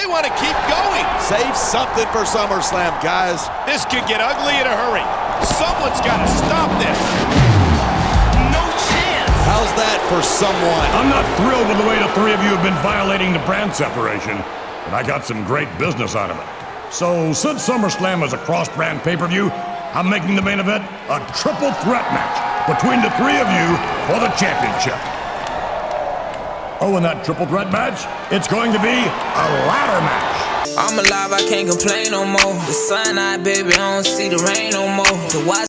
may want to keep going. Save something for SummerSlam, guys. This could get ugly in a hurry. Someone's got to stop this. No chance. How's that for someone? I'm not thrilled with the way the three of you have been violating the brand separation, but I got some great business out of it. So, since SummerSlam is a cross-brand pay-per-view, I'm making the main event a triple threat match between the three of you for the championship. Oh, and that triple threat match, it's going to be a ladder match. I'm alive, I can't complain no more. The sun out, baby, I don't see the rain no more. The watch.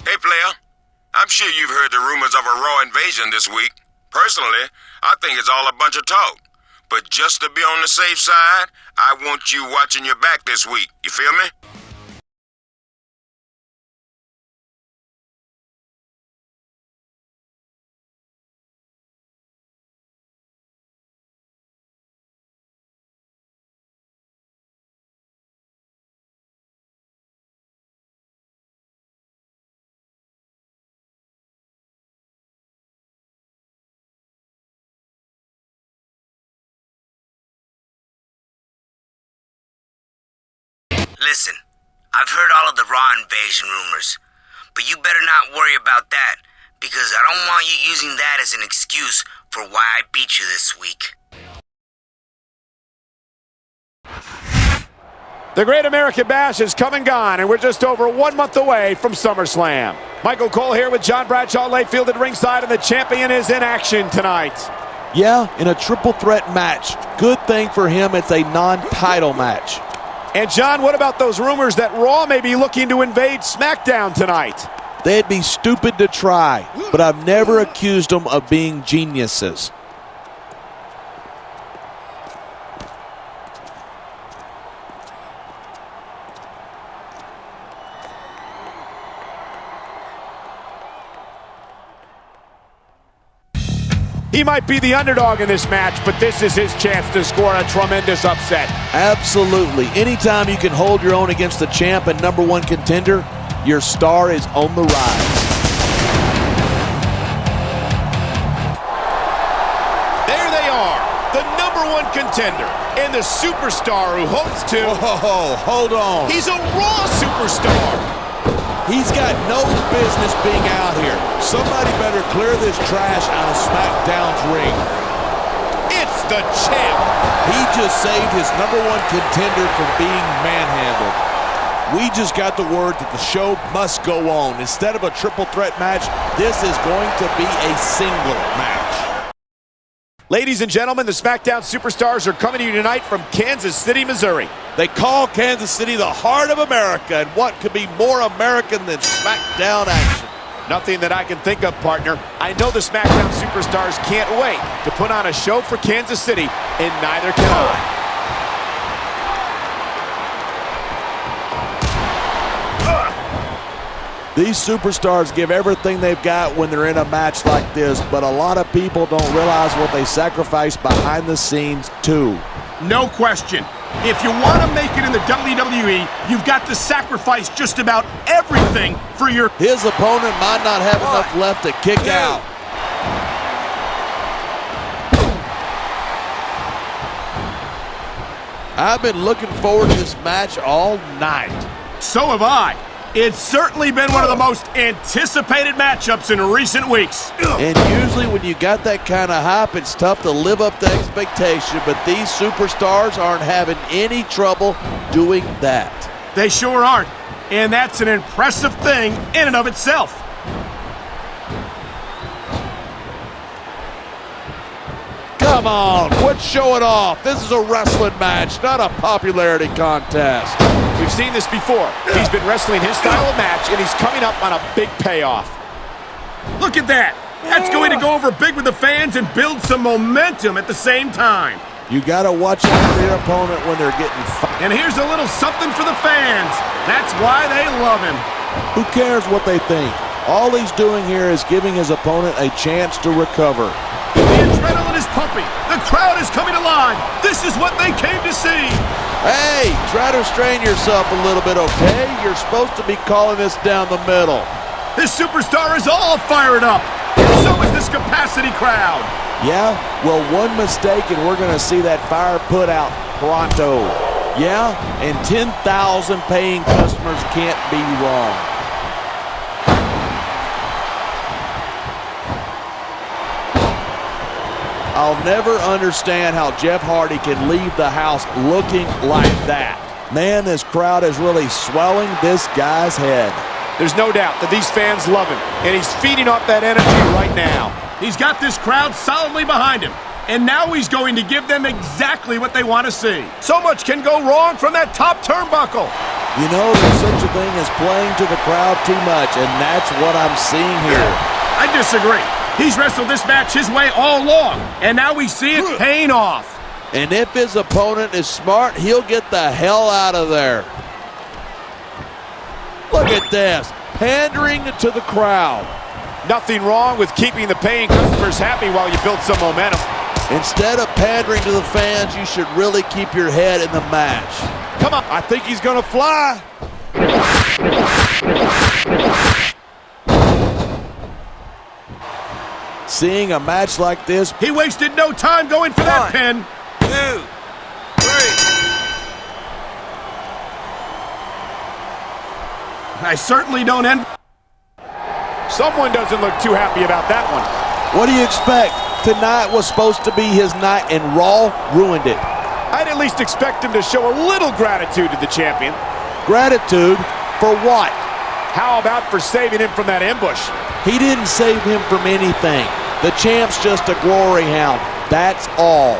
Hey, player. I'm sure you've heard the rumors of a Raw invasion this week. Personally, I think it's all a bunch of talk. But just to be on the safe side, I want you watching your back this week. You feel me? Listen, I've heard all of the Raw invasion rumors, but you better not worry about that, because I don't want you using that as an excuse for why I beat you this week. The Great American Bash is come and gone, and we're just over 1 month away from SummerSlam. Michael Cole here with John Bradshaw Layfield at ringside, and the champion is in action tonight. Yeah, in a triple threat match. Good thing for him, it's a non-title match. And John, what about those rumors that Raw may be looking to invade SmackDown tonight? They'd be stupid to try, but I've never accused them of being geniuses. He might be the underdog in this match, but this is his chance to score a tremendous upset. Absolutely. Anytime you can hold your own against the champ and #1 contender, your star is on the rise. There they are, the #1 contender and the superstar who hopes to... Whoa, hold on. He's a Raw superstar. He's got no business being out here. Somebody better clear this trash out of SmackDown's ring. It's the champ. He just saved his #1 contender from being manhandled. We just got the word that the show must go on. Instead of a triple threat match, this is going to be a single match. Ladies and gentlemen, the SmackDown Superstars are coming to you tonight from Kansas City, Missouri. They call Kansas City the heart of America, and what could be more American than SmackDown action? Nothing that I can think of, partner. I know the SmackDown Superstars can't wait to put on a show for Kansas City and neither can I. These superstars give everything they've got when they're in a match like this, but a lot of people don't realize what they sacrifice behind the scenes too. No question. If you want to make it in the WWE, you've got to sacrifice just about everything for your... His opponent might not have enough left to kick out. I've been looking forward to this match all night. So have I. It's certainly been one of the most anticipated matchups in recent weeks. And usually when you got that kind of hype, it's tough to live up to expectation, but these superstars aren't having any trouble doing that. They sure aren't, and that's an impressive thing in and of itself. Come on, quit showing off. This is a wrestling match, not a popularity contest. We've seen this before. He's been wrestling his style of match, and he's coming up on a big payoff. Look at that. That's going to go over big with the fans and build some momentum at the same time. You got to watch out for your opponent when they're getting fired. And here's a little something for the fans. That's why they love him. Who cares what they think? All he's doing here is giving his opponent a chance to recover. The adrenaline is pumping. The crowd is coming alive. This is what they came to see. Hey, try to restrain yourself a little bit, okay? You're supposed to be calling this down the middle. This superstar is all fired up. So is this capacity crowd. Yeah? Well, one mistake and we're going to see that fire put out pronto. Yeah? And 10,000 paying customers can't be wrong. I'll never understand how Jeff Hardy can leave the house looking like that. Man, this crowd is really swelling this guy's head. There's no doubt that these fans love him, and he's feeding off that energy right now. He's got this crowd solidly behind him, and now he's going to give them exactly what they want to see. So much can go wrong from that top turnbuckle. You know, there's such a thing as playing to the crowd too much, and that's what I'm seeing here. I disagree. He's wrestled this match his way all along, and now we see it paying off. And if his opponent is smart, he'll get the hell out of there. Look at this, pandering to the crowd. Nothing wrong with keeping the paying customers happy while you build some momentum. Instead of pandering to the fans, you should really keep your head in the match. Come on, I think he's gonna fly. Seeing a match like this, He wasted no time going for that pin. 2, 3. I certainly don't envy. Someone doesn't look too happy about that one. what do you expect? Tonight was supposed to be his night, and Raw ruined it. I'd at least expect him to show a little gratitude to the champion. Gratitude for what? How about for saving him from that ambush? He didn't save him from anything. The champ's just a glory hound. That's all.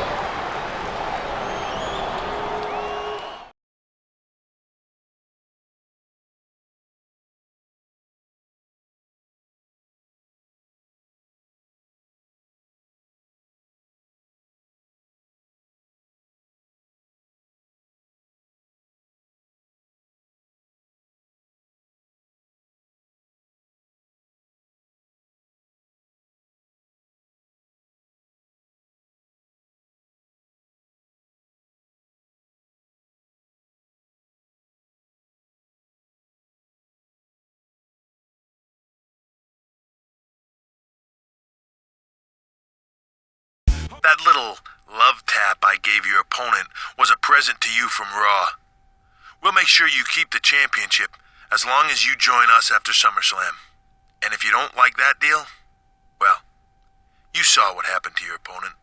That little love tap I gave your opponent was a present to you from Raw. We'll make sure you keep the championship as long as you join us after SummerSlam. And if you don't like that deal, well, you saw what happened to your opponent.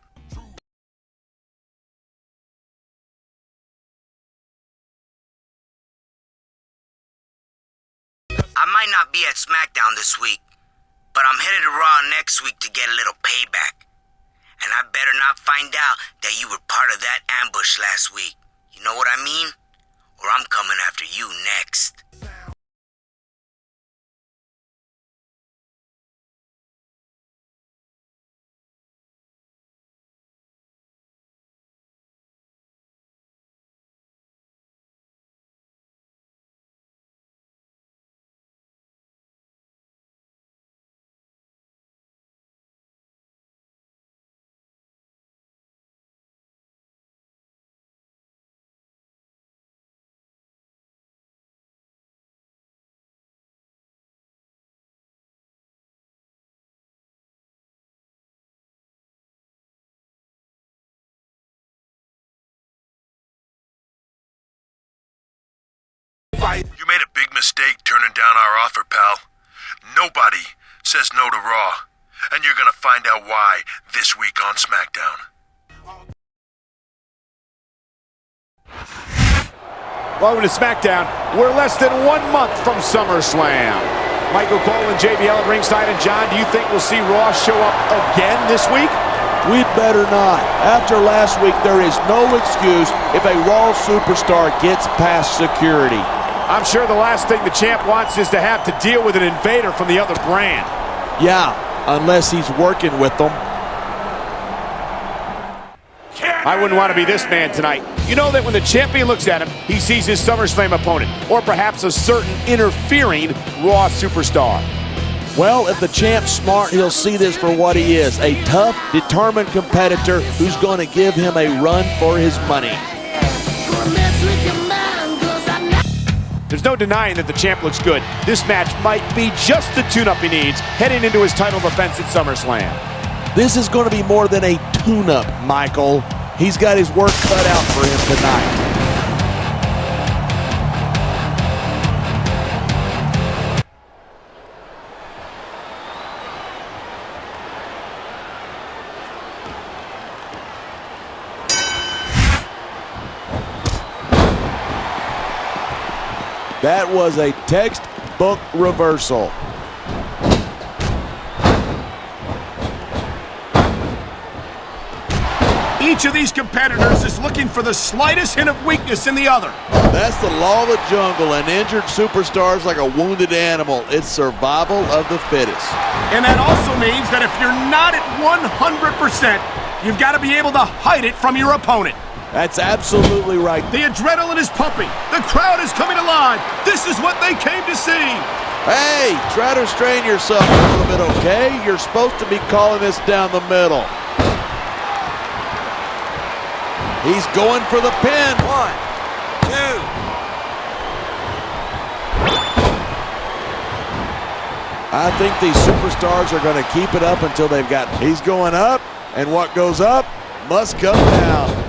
I might not be at SmackDown this week, but I'm headed to Raw next week to get a little payback. And I better not find out that you were part of that ambush last week. You know what I mean? Or I'm coming after you next. You made a big mistake turning down our offer, pal. Nobody says no to Raw, and you're gonna find out why this week on SmackDown. Welcome to SmackDown. We're less than 1 month from SummerSlam. Michael Cole and JBL at ringside. And John, do you think we'll see Raw show up again this week? We'd better not. After last week, there is no excuse if a Raw superstar gets past security. I'm sure the last thing the champ wants is to have to deal with an invader from the other brand. Yeah, unless he's working with them. I wouldn't want to be this man tonight. You know that when the champion looks at him, he sees his SummerSlam opponent, or perhaps a certain interfering Raw superstar. Well, if the champ's smart, he'll see this for what he is, a tough, determined competitor who's going to give him a run for his money. There's no denying that the champ looks good. This match might be just the tune-up he needs heading into his title defense at SummerSlam. This is going to be more than a tune-up, Michael. He's got his work cut out for him tonight. That was a textbook reversal. Each of these competitors is looking for the slightest hint of weakness in the other. That's the law of the jungle. An injured superstar is like a wounded animal. It's survival of the fittest. And that also means that if you're not at 100%, you've got to be able to hide it from your opponent. That's absolutely right. The adrenaline is pumping. The crowd is coming alive. This is what they came to see. Hey, try to restrain yourself a little bit, okay? You're supposed to be calling this down the middle. He's going for the pin. 1, 2. I think these superstars are going to keep it up until they've got... He's going up, and what goes up must come down.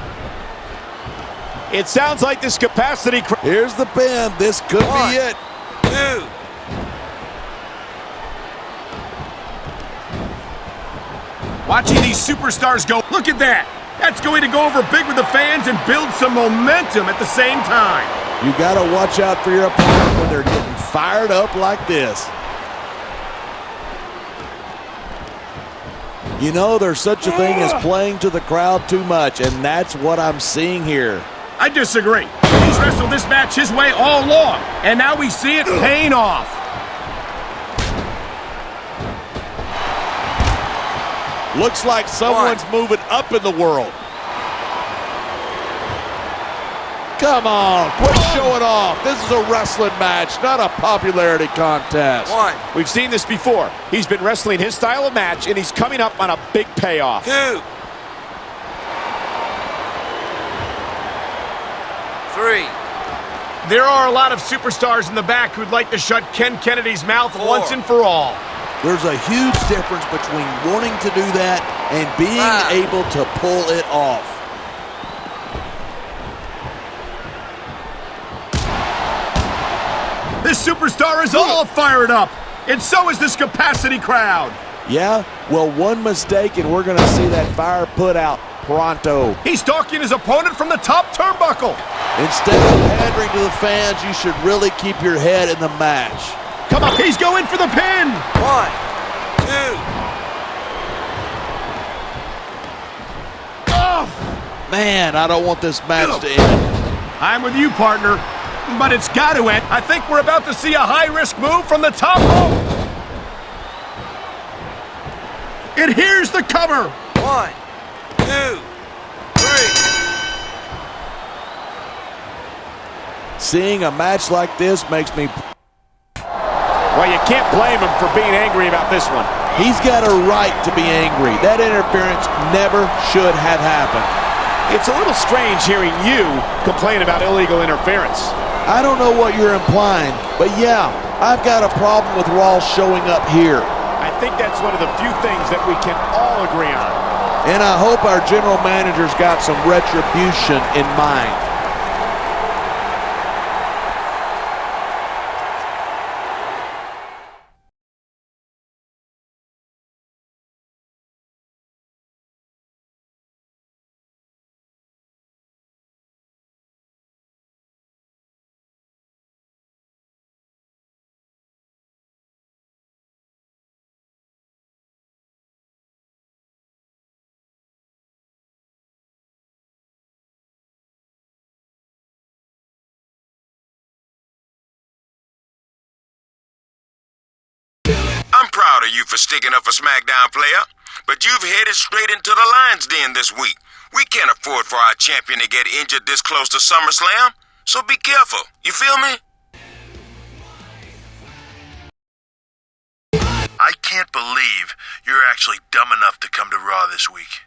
It sounds like this capacity... Here's the pin. This could be it. 2. Watching these superstars go. Look at that. That's going to go over big with the fans and build some momentum at the same time. You got to watch out for your opponent when they're getting fired up like this. You know, there's such a thing as playing to the crowd too much, and that's what I'm seeing here. I disagree. He's wrestled this match his way all along, and now we see it paying off. Looks like someone's moving up in the world. Come on, quit showing off. This is a wrestling match, not a popularity contest. 1. We've seen this before. He's been wrestling his style of match, and he's coming up on a big payoff. 2. 3. There are a lot of superstars in the back who'd like to shut Ken Kennedy's mouth 4. once and for all. There's a huge difference between wanting to do that and being 5. able to pull it off. This superstar is all fired up, and so is this capacity crowd. Yeah, well, one mistake and we're going to see that fire put out pronto. He's stalking his opponent from the top turnbuckle. Instead of pandering to the fans, you should really keep your head in the match. Come on, he's going for the pin. 1, 2. Oh, Man, I don't want this match to end. I'm with you, partner, but it's got to end. I think we're about to see a high-risk move from the top rope. And here's the cover. 1, 2, 3. Seeing a match like this makes me... Well, you can't blame him for being angry about this one. He's got a right to be angry. That interference never should have happened. It's a little strange hearing you complain about illegal interference. I don't know what you're implying, but yeah, I've got a problem with Raw showing up here. I think that's one of the few things that we can all agree on. And I hope our general manager's got some retribution in mind. proud of you for sticking up for SmackDown, player. But you've headed straight into the lion's den this week. We can't afford for our champion to get injured this close to SummerSlam, so be careful. You feel me? I can't believe you're actually dumb enough to come to Raw this week.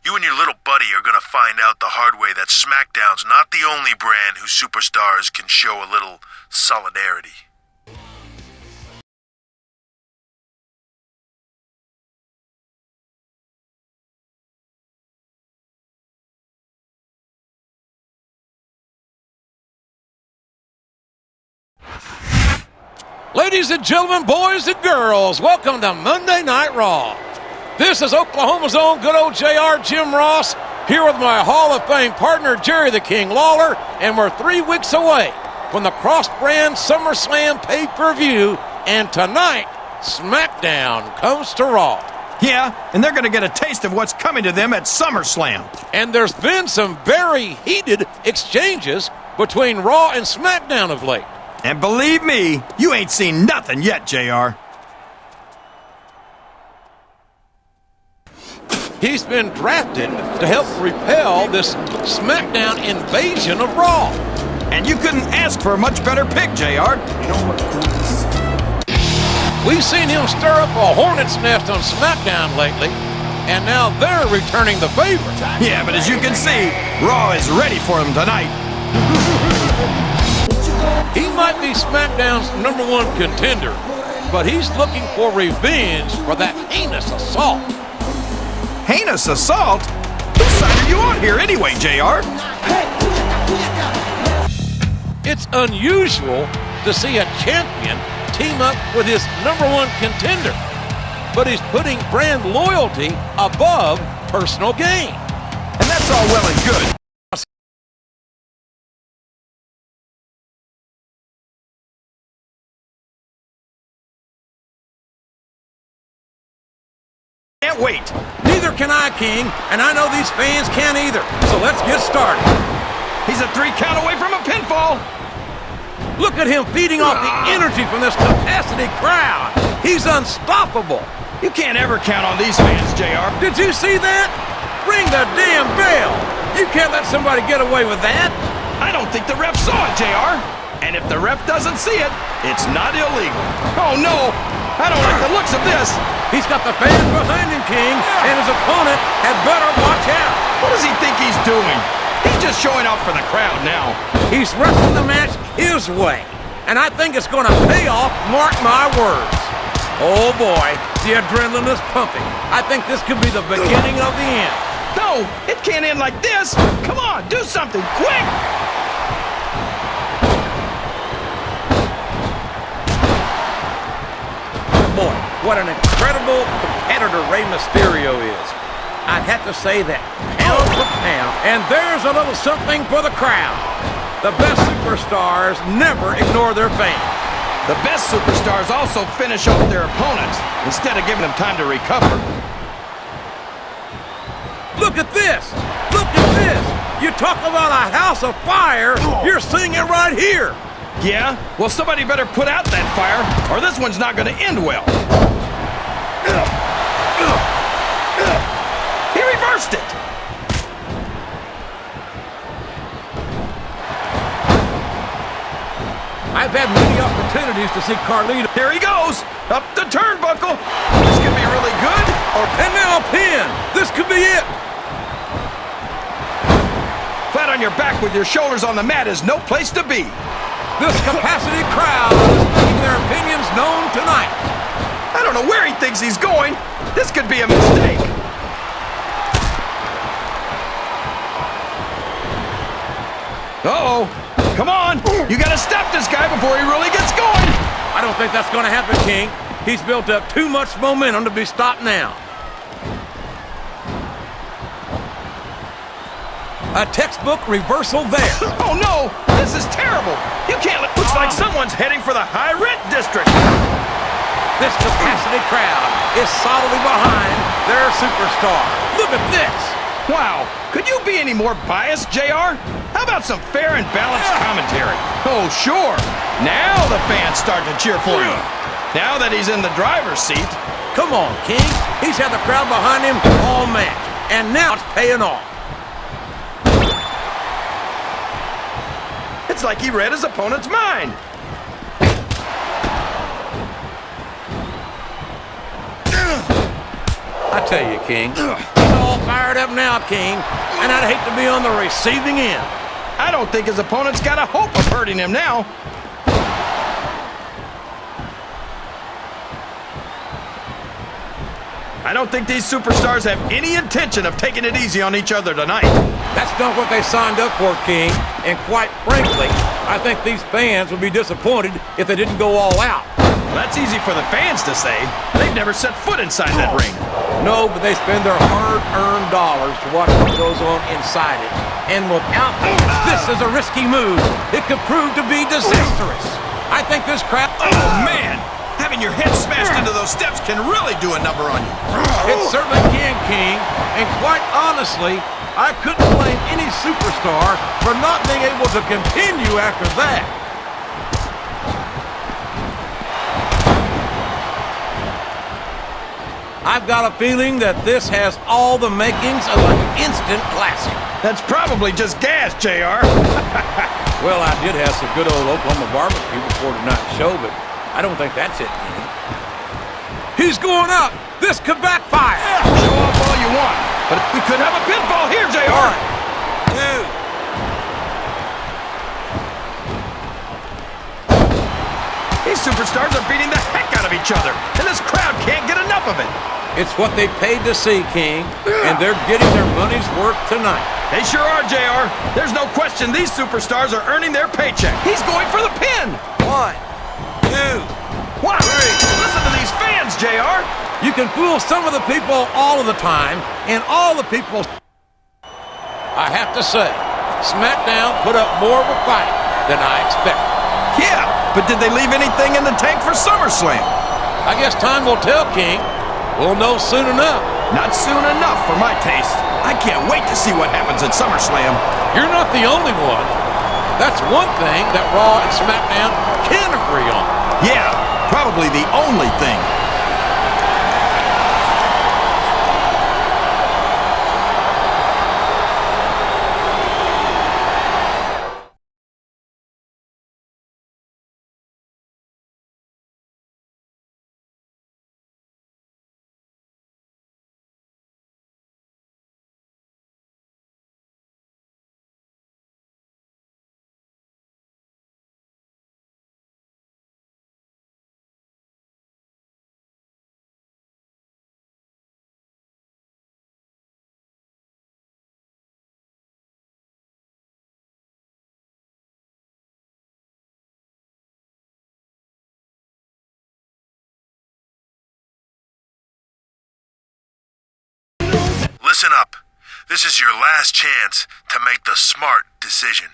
You and your little buddy are gonna find out the hard way that SmackDown's not the only brand whose superstars can show a little solidarity. Ladies and gentlemen, boys and girls, welcome to Monday Night Raw. This is Oklahoma's own good old JR Jim Ross, here with my Hall of Fame partner, Jerry the King Lawler, and we're 3 weeks away from the cross-brand SummerSlam pay-per-view, and tonight, SmackDown comes to Raw. Yeah, and they're going to get a taste of what's coming to them at SummerSlam. And there's been some very heated exchanges between Raw and SmackDown of late. And believe me, you ain't seen nothing yet, JR. He's been drafted to help repel this SmackDown invasion of Raw. And you couldn't ask for a much better pick, JR. We've seen him stir up a hornet's nest on SmackDown lately, and now they're returning the favor. Yeah, but as you can see, Raw is ready for him tonight. He might be SmackDown's #1 contender, but he's looking for revenge for that heinous assault. Heinous assault? Whose side are you on here anyway, JR? It's unusual to see a champion team up with his #1 contender, but he's putting brand loyalty above personal gain. And that's all well and good. Can't wait. Neither can I, King, and I know these fans can't either. So let's get started. He's a 3 count away from a pinfall. Look at him feeding off the energy from this capacity crowd. He's unstoppable. You can't ever count on these fans, JR. Did you see that? Ring the damn bell. You can't let somebody get away with that. I don't think the ref saw it, JR. And if the ref doesn't see it, it's not illegal. Oh, no. I don't like the looks of this. He's got the fans behind him, King, and his opponent had better watch out. What does he think he's doing? He's just showing off for the crowd now. He's wrestling the match his way, and I think it's going to pay off, mark my words. Oh, boy, the adrenaline is pumping. I think this could be the beginning of the end. No, it can't end like this. Come on, do something, quick! Boy, what an incredible competitor Rey Mysterio is. I'd have to say that pound for pound. And there's a little something for the crowd. The best superstars never ignore their fans. The best superstars also finish off their opponents instead of giving them time to recover. Look at this! Look at this! You talk about a house of fire, you're seeing it right here! Yeah? Well, somebody better put out that fire, or this one's not going to end well. He reversed it! I've had many opportunities to see Carlito. Here he goes! Up the turnbuckle! This could be really good, or... And now a pin! This could be it! Flat on your back with your shoulders on the mat is no place to be. This capacity crowd is making their opinions known tonight. I don't know where he thinks he's going. This could be a mistake. Uh-oh. Come on. You got to stop this guy before he really gets going. I don't think that's going to happen, King. He's built up too much momentum to be stopped now. A textbook reversal there. Oh, no. This is terrible. You can't... Looks like someone's heading for the high-rent district. This capacity crowd is solidly behind their superstar. Look at this. Wow. Could you be any more biased, JR? How about some fair and balanced commentary? Oh, sure. Now the fans start to cheer for him. Now that he's in the driver's seat. Come on, King. He's had the crowd behind him all match, and now it's paying off. It's like he read his opponent's mind. I tell you, King, he's all fired up now, King, and I'd hate to be on the receiving end. I don't think his opponent's got a hope of hurting him now. I don't think these superstars have any intention of taking it easy on each other tonight. That's not what they signed up for, King, and quite frankly, I think these fans would be disappointed if they didn't go all out. Well, that's easy for the fans to say. They've never set foot inside that ring. No, but they spend their hard-earned dollars to watch what goes on inside it. And without this is a risky move. It could prove to be disastrous. I think this crowd... Oh, man! Having your head smashed into those steps can really do a number on you. It certainly can, King. And quite honestly, I couldn't blame any superstar for not being able to continue after that. I've got a feeling that this has all the makings of an instant classic. That's probably just gas, JR. Well, I did have some good old Oklahoma barbecue before tonight's show, but I don't think that's it, King. He's going up. This could backfire. Show off all you want, but we could have a pinfall here, JR. Dude. These superstars are beating the heck out of each other, and this crowd can't get enough of it. It's what they paid to see, King, and they're getting their money's worth tonight. They sure are, JR. There's no question these superstars are earning their paycheck. He's going for the pin. 1, 2, 1, 3. Listen to these fans, JR. You can fool some of the people all of the time, and all the people... I have to say, SmackDown put up more of a fight than I expected. Yeah, but did they leave anything in the tank for SummerSlam? I guess time will tell, King. We'll know soon enough. Not soon enough for my taste. I can't wait to see what happens at SummerSlam. You're not the only one. That's one thing that Raw and SmackDown can agree on. Yeah, probably the only thing. Listen up. This is your last chance to make the smart decision.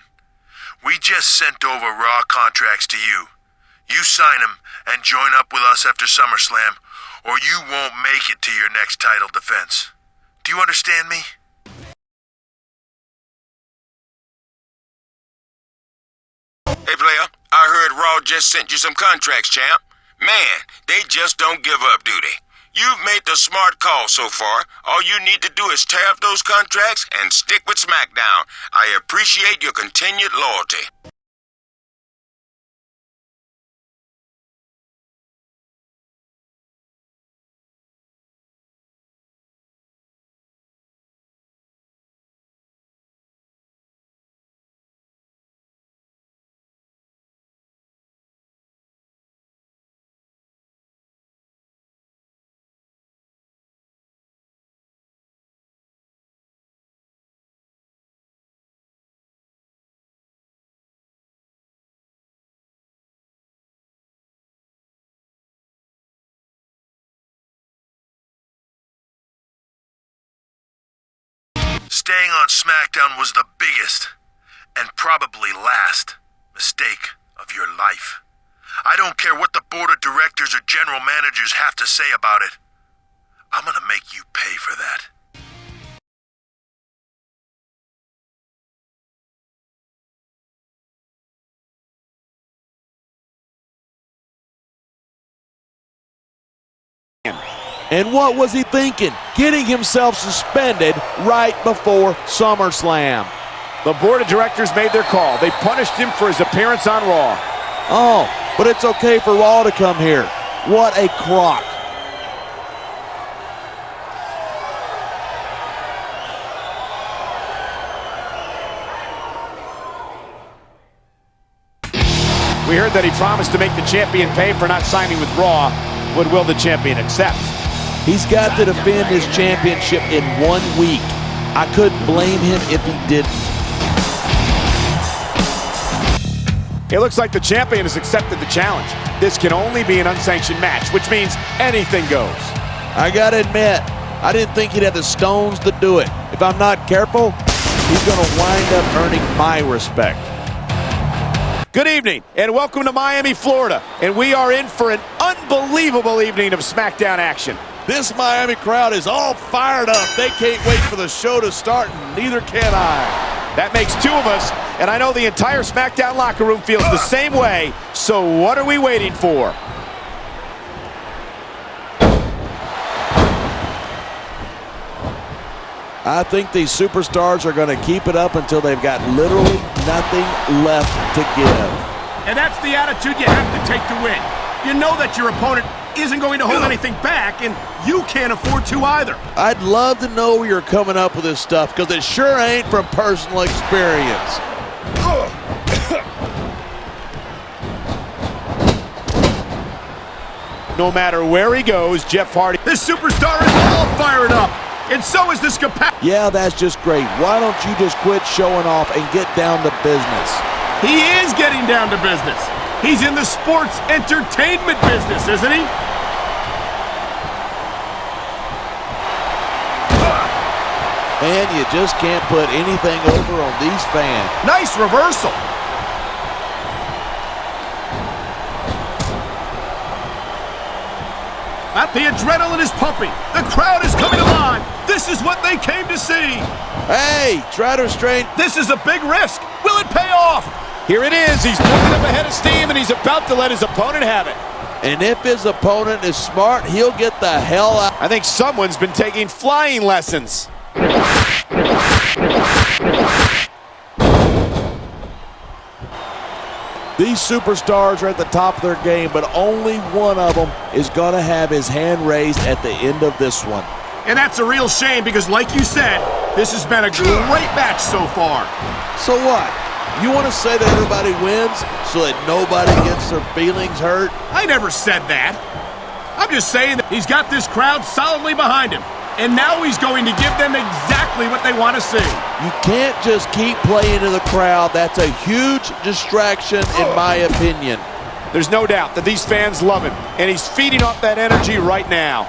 We just sent over Raw contracts to you. You sign them and join up with us after SummerSlam, or you won't make it to your next title defense. Do you understand me? Hey, player, I heard Raw just sent you some contracts, champ. Man, they just don't give up, do they? You've made the smart call so far. All you need to do is tear up those contracts and stick with SmackDown. I appreciate your continued loyalty. Staying on SmackDown was the biggest, and probably last, mistake of your life. I don't care what the board of directors or general managers have to say about it. I'm gonna make you pay for that. And what was he thinking? Getting himself suspended right before SummerSlam. The board of directors made their call. They punished him for his appearance on Raw. Oh, but it's okay for Raw to come here. What a crock. We heard that he promised to make the champion pay for not signing with Raw. What will the champion accept? He's got to defend his championship in 1 week. I couldn't blame him if he didn't. It looks like the champion has accepted the challenge. This can only be an unsanctioned match, which means anything goes. I gotta admit, I didn't think he'd have the stones to do it. If I'm not careful, he's gonna wind up earning my respect. Good evening, and welcome to Miami, Florida. And we are in for an unbelievable evening of SmackDown action. This Miami crowd is all fired up. They can't wait for the show to start, and neither can I. That makes two of us, and I know the entire SmackDown locker room feels the same way, so what are we waiting for? I think these superstars are going to keep it up until they've got literally nothing left to give. And that's the attitude you have to take to win. You know that your opponent isn't going to hold anything back, and you can't afford to either. I'd love to know where you're coming up with this stuff, because it sure ain't from personal experience. No matter where he goes, Jeff Hardy. This superstar is all fired up, and so is this capacity. Yeah, that's just great. Why don't you just quit showing off and get down to business? He is getting down to business. He's in the sports entertainment business, isn't he? Man, you just can't put anything over on these fans. Nice reversal. The adrenaline is pumping. The crowd is coming alive. This is what they came to see. Hey, try to restrain. This is a big risk. Will it pay off? Here it is. He's putting up a head of steam, and he's about to let his opponent have it. And if his opponent is smart, he'll get the hell out. I think someone's been taking flying lessons. These superstars are at the top of their game, but only one of them is going to have his hand raised at the end of this one. And that's a real shame because, like you said, this has been a great match so far. So what? You want to say that everybody wins so that nobody gets their feelings hurt? I never said that. I'm just saying that he's got this crowd solidly behind him. And now he's going to give them exactly what they want to see. You can't just keep playing to the crowd. That's a huge distraction, in my opinion. There's no doubt that these fans love him, and he's feeding off that energy right now.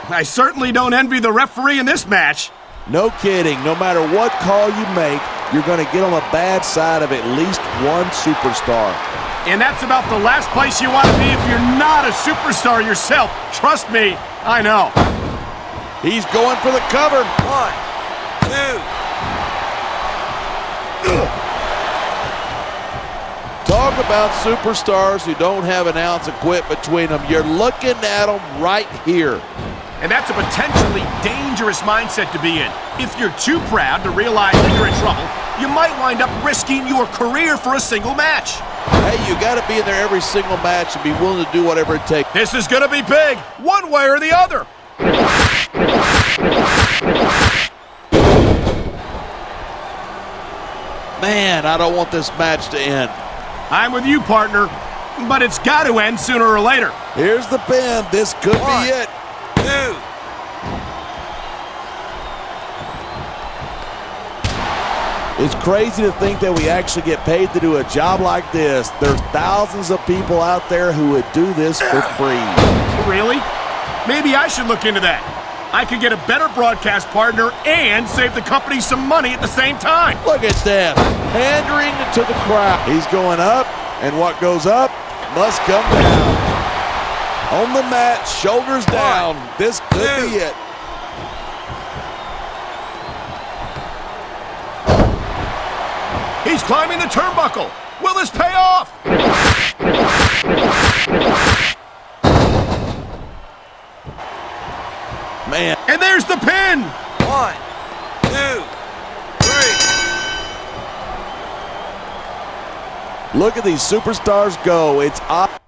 I certainly don't envy the referee in this match. No kidding. No matter what call you make, you're going to get on the bad side of at least one superstar. And that's about the last place you want to be if you're not a superstar yourself. Trust me, I know. He's going for the cover. 1, 2. Talk about superstars who don't have an ounce of quit between them. You're looking at them right here. And that's a potentially dangerous mindset to be in. If you're too proud to realize that you're in trouble, you might wind up risking your career for a single match. Hey, you got to be in there every single match and be willing to do whatever it takes. This is going to be big, one way or the other. Man, I don't want this match to end. I'm with you, partner, but it's got to end sooner or later. Here's the pin. This could be it. 2. It's crazy to think that we actually get paid to do a job like this. There's thousands of people out there who would do this for free. Really? Maybe I should look into that. I could get a better broadcast partner and save the company some money at the same time. Look at this. Pandering to the crowd. He's going up, and what goes up must come down. On the mat, shoulders down. This could be it. He's climbing the turnbuckle. Will this pay off? Man. And there's the pin. 1, 2, 3. Look at these superstars go. It's up.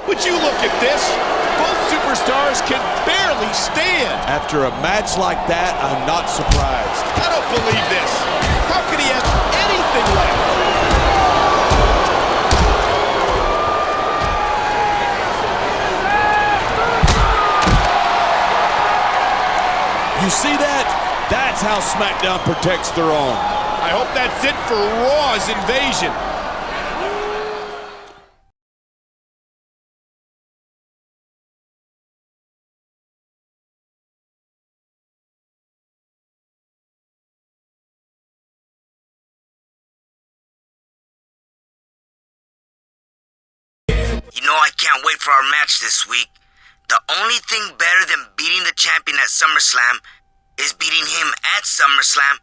Would you look at this? Both superstars can barely stand. After a match like that, I'm not surprised. I don't believe this. How could he have anything left? You see that? That's how SmackDown protects their own. I hope that's it for Raw's invasion. You know I can't wait for our match this week. The only thing better than beating the champion at SummerSlam is beating him at SummerSlam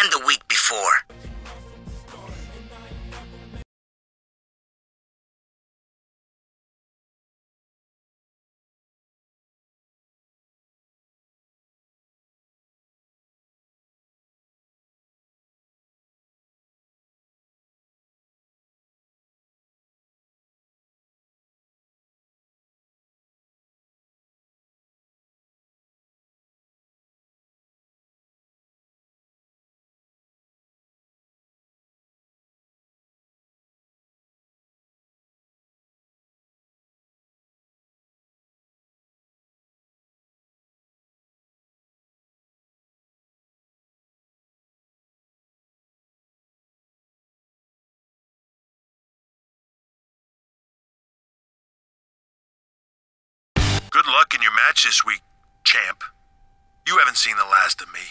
and the week before. Good luck in your match this week, champ. You haven't seen the last of me.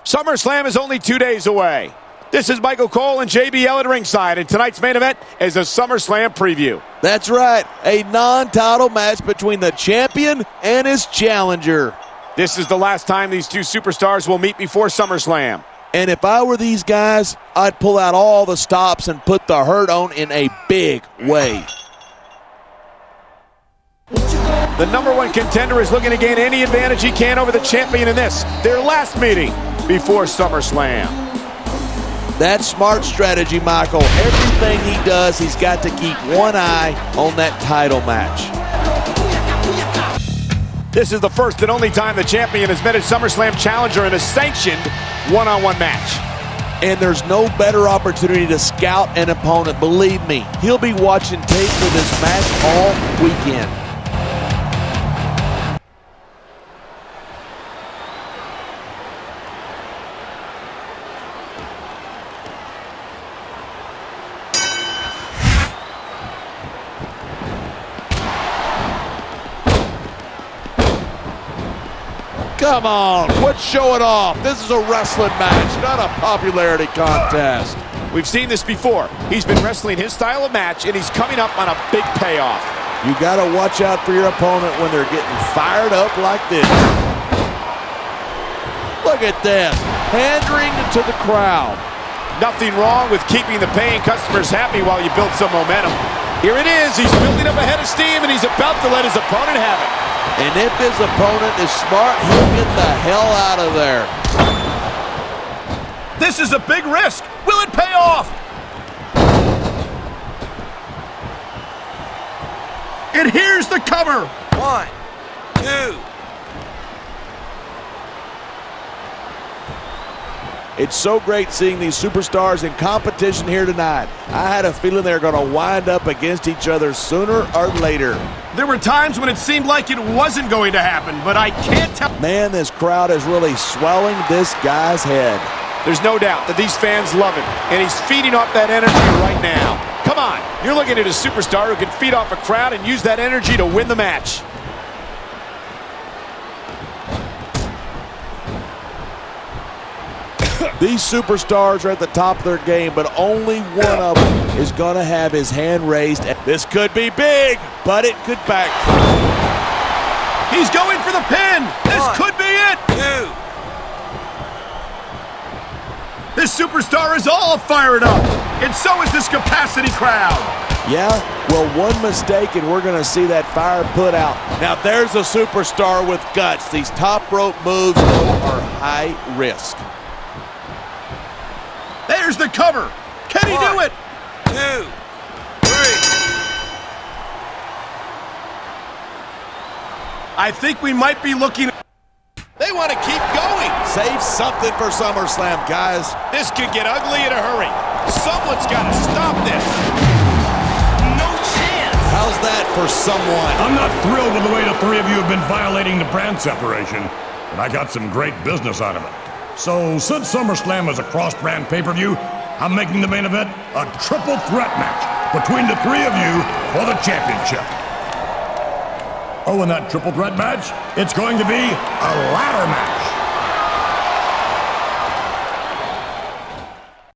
SummerSlam is only 2 days away. This is Michael Cole and JBL at ringside, and tonight's main event is a SummerSlam preview. That's right, a non-title match between the champion and his challenger. This is the last time these two superstars will meet before SummerSlam. And if I were these guys, I'd pull out all the stops and put the hurt on in a big way. The #1 contender is looking to gain any advantage he can over the champion in this, their last meeting before SummerSlam. That's smart strategy, Michael. Everything he does, he's got to keep one eye on that title match. This is the first and only time the champion has met a SummerSlam challenger in a sanctioned one-on-one match. And there's no better opportunity to scout an opponent. Believe me, he'll be watching tape for this match all weekend. Come on, quit showing off. This is a wrestling match, not a popularity contest. We've seen this before. He's been wrestling his style of match, and he's coming up on a big payoff. You got to watch out for your opponent when they're getting fired up like this. Look at this, pandering to the crowd. Nothing wrong with keeping the paying customers happy while you build some momentum. Here it is. He's building up a head of steam, and he's about to let his opponent have it. And if his opponent is smart, he'll get the hell out of there. This is a big risk. Will it pay off? And here's the cover. 1, 2. It's so great seeing these superstars in competition here tonight. I had a feeling they were going to wind up against each other sooner or later. There were times when it seemed like it wasn't going to happen, but I can't tell. Man, this crowd is really swelling this guy's head. There's no doubt that these fans love him, and he's feeding off that energy right now. Come on, you're looking at a superstar who can feed off a crowd and use that energy to win the match. These superstars are at the top of their game, but only one of them is going to have his hand raised. This could be big, but it could backfire. He's going for the pin. This could be it. it? 2. This superstar is all fired up, and so is this capacity crowd. Yeah, well, one mistake and we're going to see that fire put out. Now, there's a superstar with guts. These top rope moves are high risk. There's the cover. Can he do it? 2, 3. I think we might be looking. They want to keep going. Save something for SummerSlam, guys. This could get ugly in a hurry. Someone's got to stop this. No chance. How's that for someone? I'm not thrilled with the way the three of you have been violating the brand separation, but I got some great business out of it. So, since SummerSlam is a cross-brand pay-per-view, I'm making the main event a triple threat match between the three of you for the championship. Oh, and that triple threat match, it's going to be a ladder match.